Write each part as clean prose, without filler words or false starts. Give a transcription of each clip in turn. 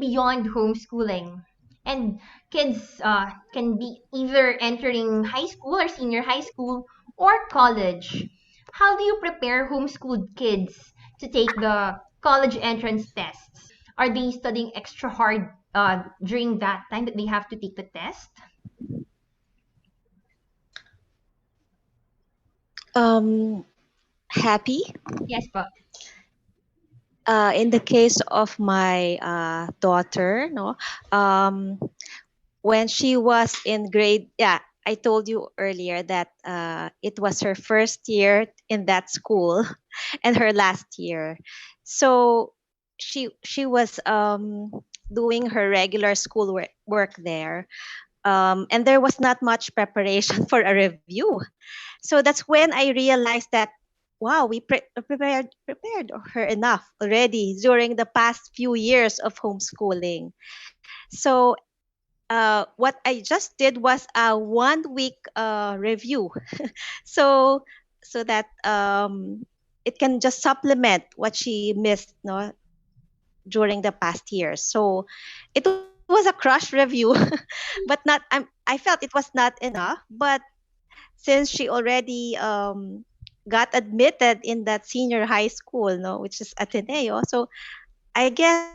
beyond homeschooling. And kids can be either entering high school or senior high school or college. How do you prepare homeschooled kids to take the college entrance tests? Are they studying extra hard during that time that they have to take the test? Um, Happy. Yes, but In the case of my daughter, no, um, when she was in grade, yeah, I told you earlier that it was her first year in that school and her last year. So she was doing her regular school work there, and there was not much preparation for a review. So that's when I realized that wow, we prepared her enough already during the past few years of homeschooling. So what I just did was a 1 week review, so so that it can just supplement what she missed, no, during the past years. So it was a crush review, but not. I felt it was not enough, but since she already got admitted in that senior high school, no, which is Ateneo. So I guess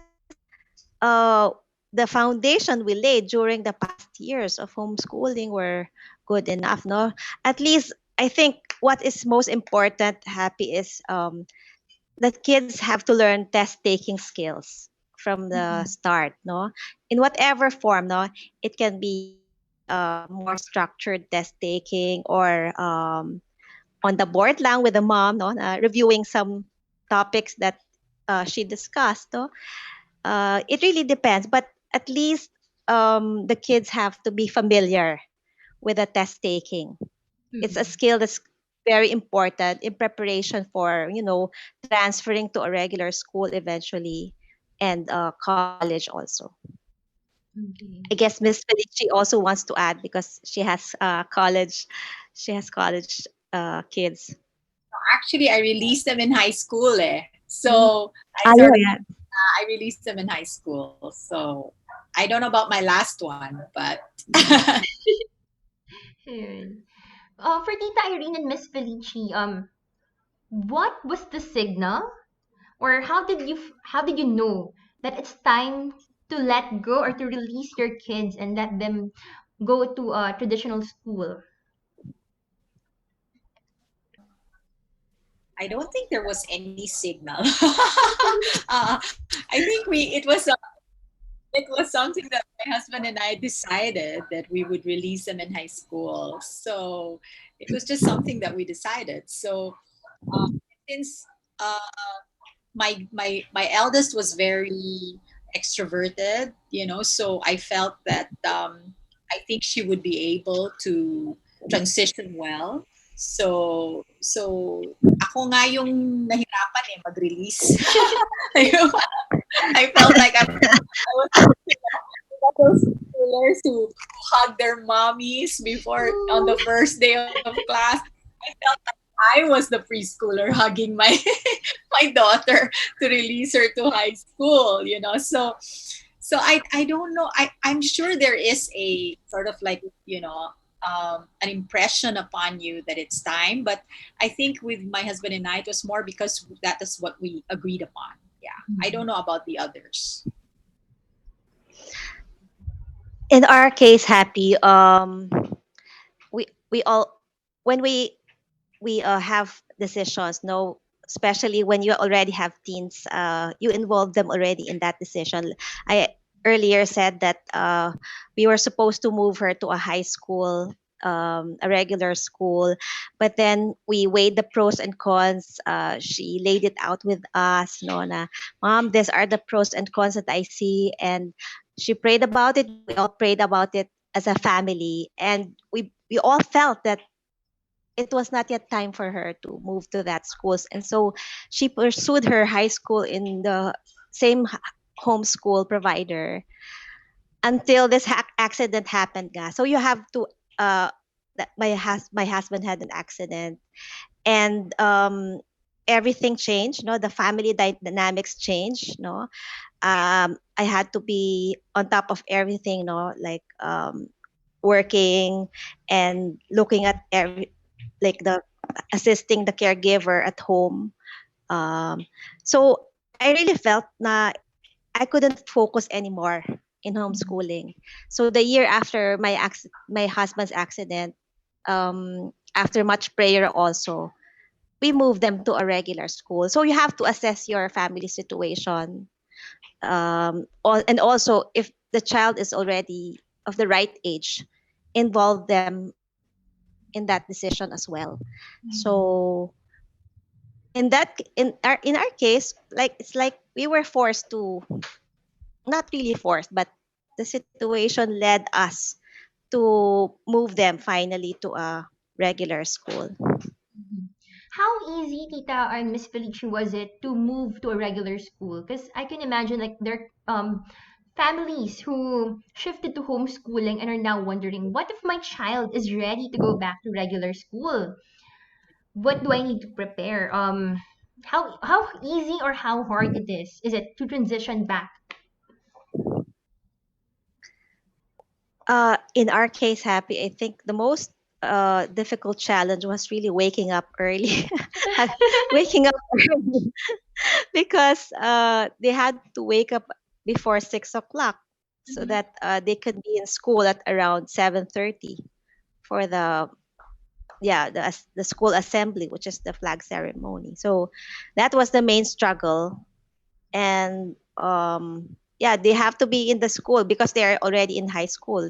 uh, the foundation we laid during the past years of homeschooling were good enough. No, at least I think what is most important, Happy, is that kids have to learn test taking skills from the mhm. start. No, in whatever form. No, it can be more structured test taking or on the board lang with the mom, no, reviewing some topics that she discussed. No? It really depends, but at least the kids have to be familiar with the test taking. It's a Mhm. skill that's very important in preparation for transferring to a regular school eventually and college also. I Okay. guess Miss Felici also wants to add because she has college kids. Actually, I released them in high school. Eh. Mm. So I Ah, started. yeah, I released them in high school. So I don't know about my last one, but Ayun. For Tita Irene and Miss Felici, what was the signal, or how did you know that it's time to let go or to release your kids and let them go to a traditional school? I don't think there was any signal. I think it was something that my husband and I decided that we would release them in high school. So it was just something that we decided. So um, since my eldest was very extroverted, so I felt that I think she would be able to transition well. So ako nga yung nahirapan mag-release. I felt like I was those schoolers who hug their mommies before on the first day of class. I felt like I was the preschooler hugging my my daughter to release her to high school. So I don't know. I'm sure there is a sort of like, an impression upon you that it's time. But I think with my husband and I, it was more because that is what we agreed upon. Yeah. I don't know about the others. in our case, Happy, we all when we have decisions, no, especially when you already have teens, you involve them already in that decision. I earlier said that we were supposed to move her to a high school, a regular school, but then we weighed the pros and cons. She laid it out with us, no, na, mom, these are the pros and cons that I see, and she prayed about it. We all prayed about it as a family, and we all felt that it was not yet time for her to move to that schools, and so she pursued her high school in the same homeschool provider until this accident happened, ga. So you have to that my husband had an accident, and everything changed. The family dynamics changed. I had to be on top of everything. Like working and looking at like the assisting the caregiver at home. Um, so I really felt na I couldn't focus anymore in homeschooling. So the year after my husband's accident, after much prayer also, we moved them to a regular school. So you have to assess your family situation, and also if the child is already of the right age, involve them in that decision as well. So in our case, like it's like we were forced to, not really forced, but the situation led us to move them finally to a regular school. Mhm. How easy, Tita and Miss Felici, was it to move to a regular school? Because I can imagine like there families who shifted to homeschooling and are now wondering, what if my child is ready to go back to regular school? What do I need to prepare? How easy or how hard it is it to transition back? In our case, Happy, I think the most difficult challenge was really waking up early. Waking up early because they had to wake up before 6 o'clock so Mhm, that they could be in school at around 7:30 for the school assembly, which is the flag ceremony. So that was the main struggle. And yeah, they have to be in the school because they are already in high school.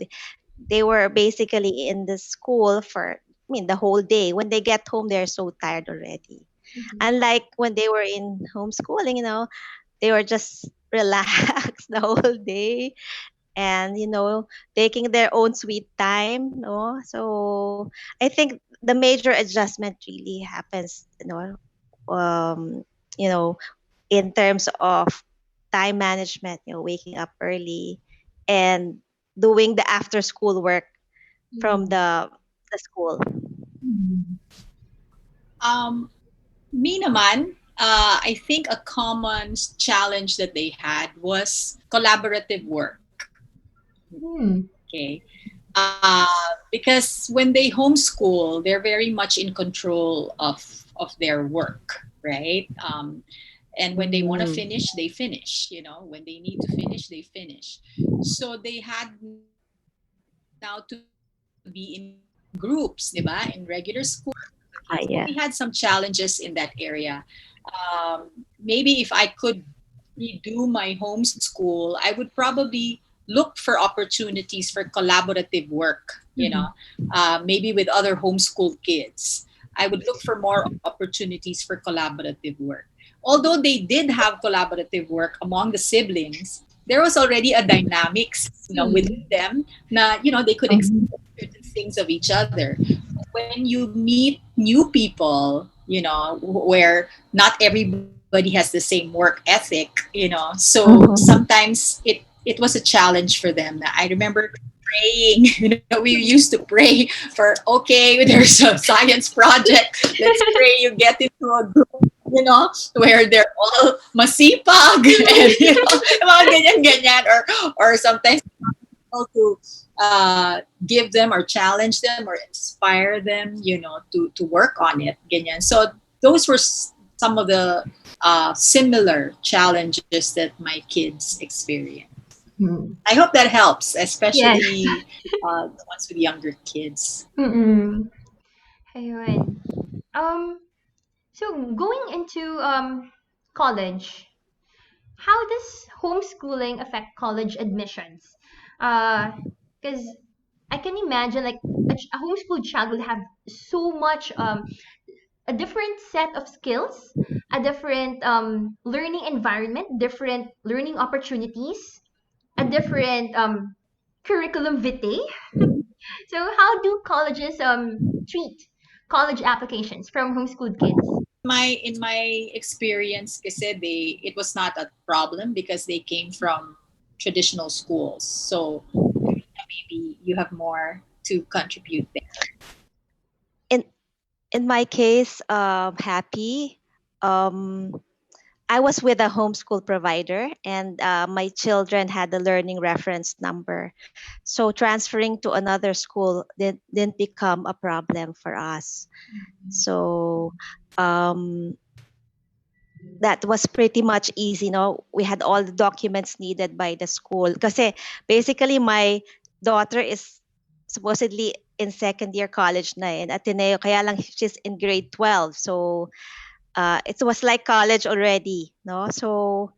They were basically in the school for, I mean, the whole day. When they get home, they're so tired already. mhm, Unlike when they were in homeschooling, they were just relaxed the whole day, and taking their own sweet time. So I think the major adjustment really happens, um you know in terms of time management, waking up early and doing the after school work from mhm, the school. mhm, Um, Me naman, I think a common challenge that they had was collaborative work. mhm, Okay. Because when they homeschool, they're very much in control of their work, right? And when they want to Mm. finish, they finish. When they need to finish, they finish. So they had now to be in groups, diba? In regular school. So we had some challenges in that Ah, yeah. area. Maybe if I could redo my homeschool, I would probably look for opportunities for collaborative work, mhm, maybe with other homeschool kids. I would look for more opportunities for collaborative work. Although they did have collaborative work among the siblings, there was already a dynamics, within mhm, them na, they could Mhm. expect certain things of each other. When you meet new people, where not everybody has the same work ethic, so Mhm. sometimes it was a challenge for them. I remember praying. We used to pray for, okay, there's a science project. Let's pray you get into a group, where they're all masipag and mga ganyan-ganyan, or sometimes able to give them or challenge them or inspire them, to work on it. Ganyan. So those were some of the similar challenges that my kids experience. mhm. I hope that helps, Yes. especially the ones with younger kids. Mm-mm. Ayun. Um, so going into college, how does homeschooling affect college admissions? Because I can imagine like a homeschooled child will have so much a different set of skills, a different learning environment, different learning opportunities, a different curriculum vitae. So how do colleges treat college applications from homeschooled kids? In my experience, kasi it was not a problem because they came from traditional schools. So maybe you have more to contribute there. in in my case, happy. um, I was with a homeschool provider, and my children had the learning reference number. So transferring to another school didn't become a problem for us. So um, that was pretty much easy. No, we had all the documents needed by the school. Because basically, my daughter is supposedly in second year college na in Ateneo. Kaya lang she's in grade 12. So it was like college already. No, so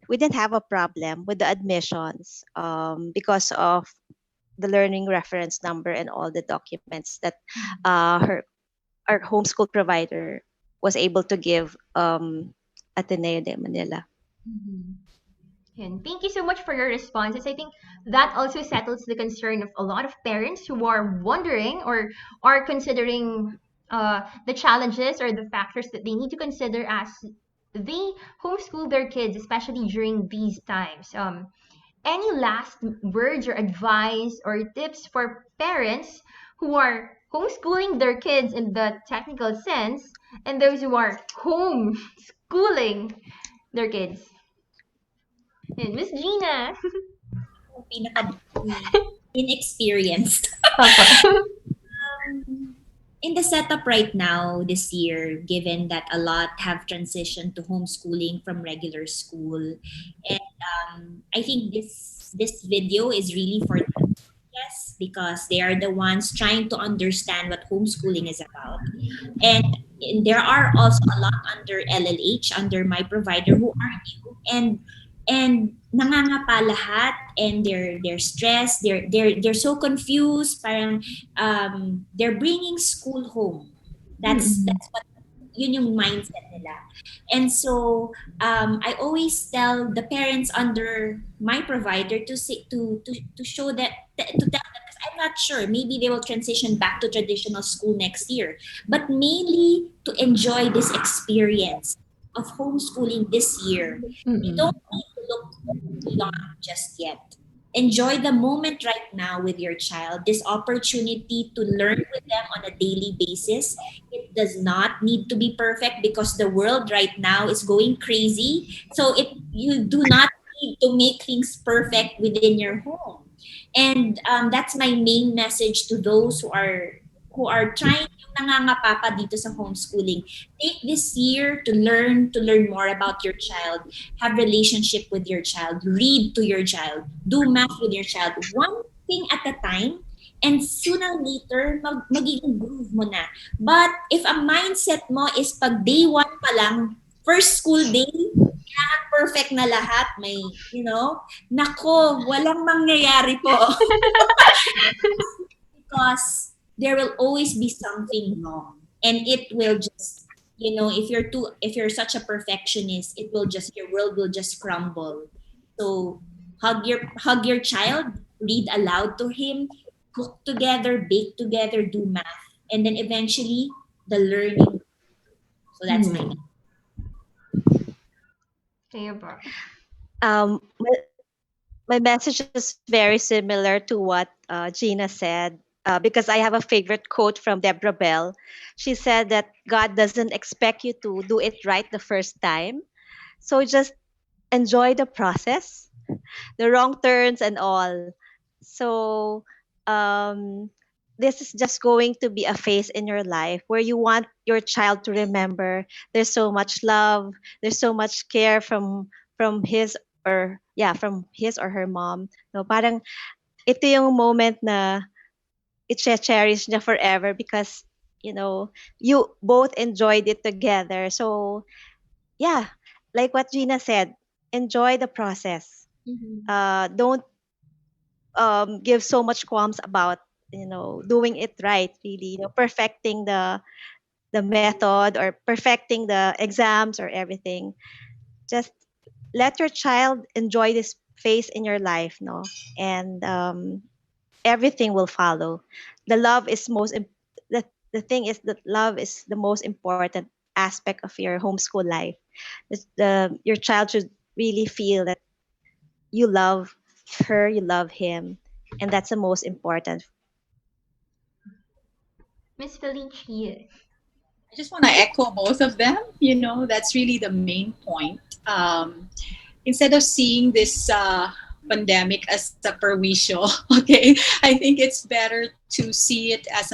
we didn't have a problem with the admissions because of the learning reference number and all the documents that her our homeschool provider was able to give Ateneo de Manila. Mhm. And thank you so much for your responses. I think that also settles the concern of a lot of parents who are wondering or are considering the challenges or the factors that they need to consider as they homeschool their kids, especially during these times. Any last words or advice or tips for parents who are homeschooling their kids in the technical sense and those who are homeschooling their kids? And Miss Gina. Pinaka inexperienced. Papa. In the setup right now this year, given that a lot have transitioned to homeschooling from regular school, and I think this video is really for them, yes, because they are the ones trying to understand what homeschooling is about. And, there are also a lot under LLH, under my provider, who are new, and nangangapa lahat, and they're stressed, they're so confused, parang they're bringing school home. Mm-mm. That's what yun yung mindset nila. And so I always tell the parents under my provider to say to show that, to tell them, because I'm not sure, maybe they will transition back to traditional school next year, but mainly to enjoy this experience of homeschooling this year. You Mm-mm. don't need to look beyond just yet. Enjoy the moment right now with your child, this opportunity to learn with them on a daily basis. It does not need to be perfect because the world right now is going crazy. So you do not need to make things perfect within your home. And that's my main message to those who are trying yung nangangapapa dito sa homeschooling. Take this year to learn more about your child, have relationship with your child, read to your child, do math with your child, one thing at a time, and sooner or later, magiging groove mo na. But if a mindset mo is pag day one pa lang, first school day, kailangan perfect na lahat, nako, walang mangyayari po. Because there will always be something wrong, and it will just, if you're such a perfectionist, it will just, your world will just crumble. So hug your child, read aloud to him, cook together, bake together, do math, and then eventually the learning. So that's my Mm. Kayo ba? My message is very similar to what Gina said, because I have a favorite quote from Deborah Bell. She said that God doesn't expect you to do it right the first time. So just enjoy the process, the wrong turns and all. So um, this is just going to be a phase in your life where you want your child to remember there's so much love, there's so much care from his from his or her mom. No, parang ito yung moment na i-cherish niya forever because you both enjoyed it together. So yeah, like what Gina said, enjoy the process. Mm-hmm. Don't give so much qualms about doing it right, really, perfecting the method or perfecting the exams or everything. Just let your child enjoy this phase in your life, no, and everything will follow. The love is the thing is that love is the most important aspect of your homeschool life. Your child should really feel that you love her, you love him, and that's the most important. Miss Felici. I just want to echo both of them. You know, that's really the main point. Instead of seeing this pandemic as a perwisho, okay, I think it's better to see it as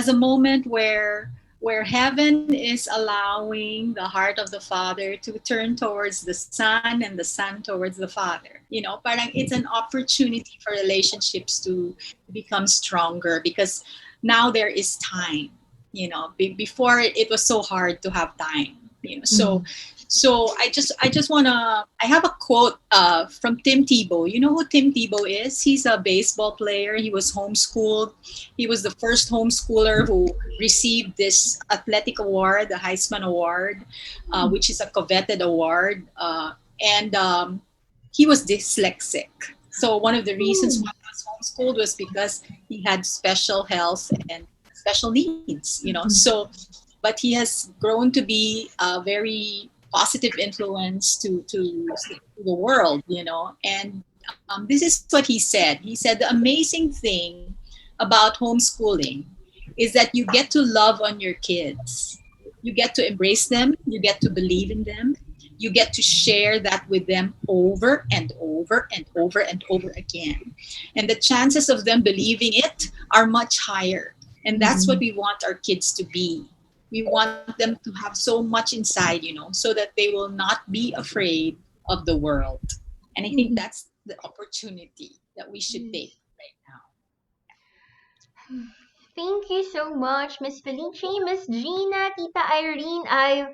a moment where heaven is allowing the heart of the father to turn towards the son and the son towards the father. You know, parang it's an opportunity for relationships to become stronger because now there is time. You know, before it was so hard to have time. You know, so Mhm. I just wanna. I have a quote from Tim Tebow. You know who Tim Tebow is? He's a baseball player. He was homeschooled. He was the first homeschooler who received this athletic award, the Heisman Award, which is a coveted award. And he was dyslexic. So one of the reasons Ooh. why he was homeschooled was because he had special health and special needs. You know, Mhm. so but he has grown to be a very positive influence to the world, you know. And this is what he said. He said the amazing thing about homeschooling is that you get to love on your kids. You get to embrace them. You get to believe in them. You get to share that with them over and over and over and over again. And the chances of them believing it are much higher. And that's what Mhm. we want our kids to be. We want them to have so much inside, you know, so that they will not be afraid of the world. And I think Mhm. that's the opportunity that we should take Yes. right now. Thank you so much, Miss Felici, Miss Gina, Tita Irene. I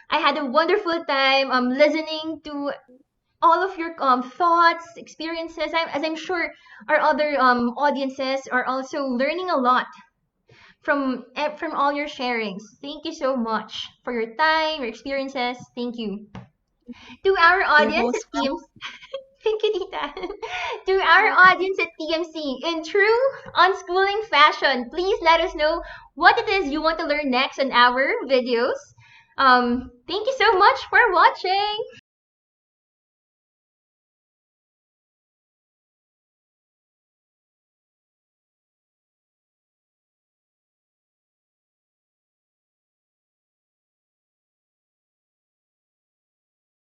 had a wonderful time listening to all of your thoughts, experiences. As I'm sure our other audiences are also learning a lot from all your sharings. Thank you so much for your time, your experiences. Thank you. To our You're audience most at TMC, thank you, Tita. To our audience at TMC, in true unschooling fashion, please let us know what it is you want to learn next on our videos. Thank you so much for watching.